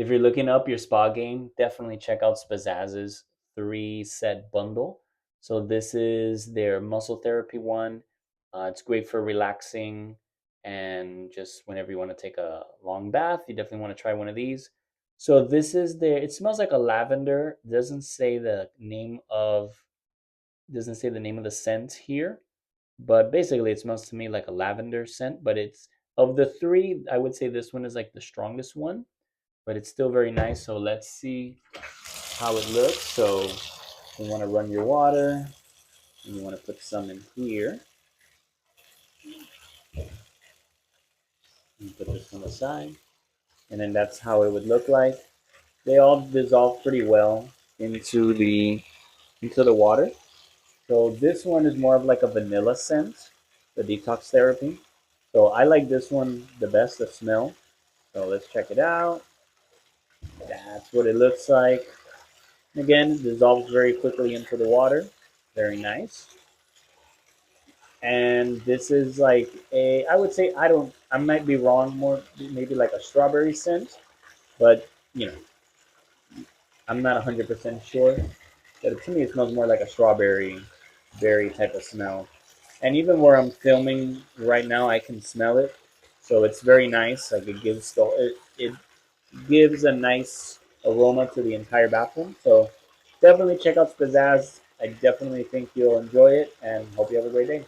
If you're looking up your spa game, definitely check out Spazazz's 3 set bundle. So this is their muscle therapy one. It's great for relaxing and just whenever you want to take a long bath, you definitely want to try one of these. So this is their. It smells like a lavender. Doesn't say the name of the scent here, but basically it smells to me like a lavender scent. But it's of the three, I would say this one is like the strongest one, but it's still very nice. So let's see how it looks. So you want to run your water, and you want to put some in here, and put this one aside, and then that's how it would look like. They all dissolve pretty well into the water. So this one is more of like a vanilla scent, the detox therapy. So I like this one the best, the smell. So let's check it out. That's what it looks like. Again, it dissolves very quickly into the water. Very nice. And this is like I would say, I might be wrong, more maybe like a strawberry scent, but you know, I'm not 100% sure. But to me, it smells more like a strawberry berry type of smell. And even where I'm filming right now, I can smell it. So it's very nice. Like it gives a nice aroma to the entire bathroom. So definitely check out Spazazz. I definitely think you'll enjoy it and hope you have a great day.